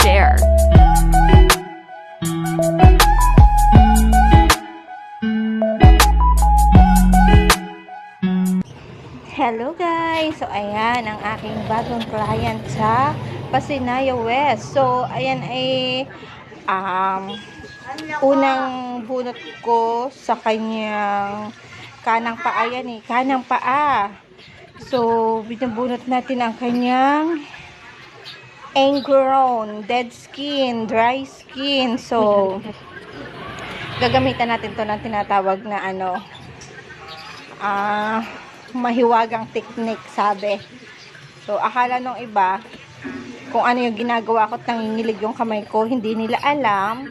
share. Hello guys! So ayan ang aking bagong client sa Pasinaya West. So ayan ay unang bunot ko sa kanyang kanang paa yan kanang paa. So binubunot natin ang kanyang ingrown, dead skin, dry skin. So gagamitan natin to ng tinatawag na mahiwagang technique, sabi. So akala nung iba kung ano yung ginagawa ko, nangingilig yung kamay ko, hindi nila alam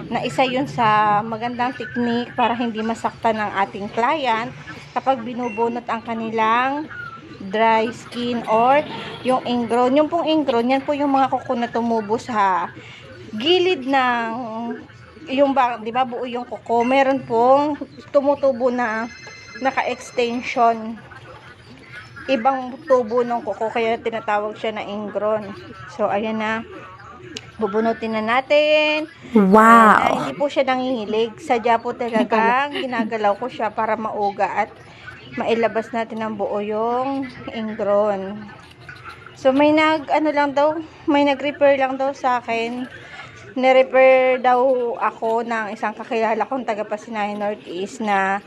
na isa yun sa magandang technique para hindi masaktan ng ating client kapag binubunot ang kanilang dry skin or yung ingrown. Yung pong ingrown, yan po yung mga kuko na tumubo sa gilid ng yung di ba buo yung kuko, meron pong tumutubo na naka-extension, ibang tubo ng kuko, kaya tinatawag siya na ingrown. So ayan na, bubunutin na natin. Wow! Hindi po siya nangingilig, sadya po talagang ginagalaw ko siya para mauga at mailabas natin ng buo yung ingrown. So may nag-repair lang daw sa akin, ni-repair daw ako ng isang kakilala kong taga Pasinaya Northeast na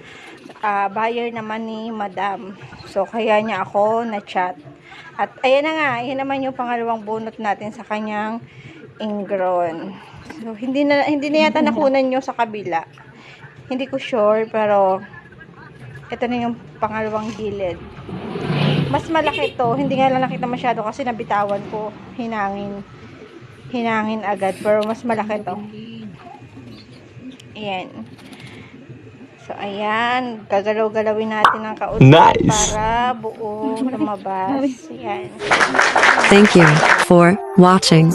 buyer naman ni Madam. So kaya niya ako na-chat. At ayan na nga, ayan naman yung pangalawang bunot natin sa kanyang ingrown. So hindi na yata nakunan nyo sa kabila. Hindi ko sure, pero ito na yung pangalawang gilid. Mas malaki to, hindi nga lang nakita masyado kasi nabitawan ko, hinangin agad, pero mas malaki to. Ayan. So ayan, gagalaw-galawin natin ng kaunti para buo lumabas. Ayan. Thank you for watching.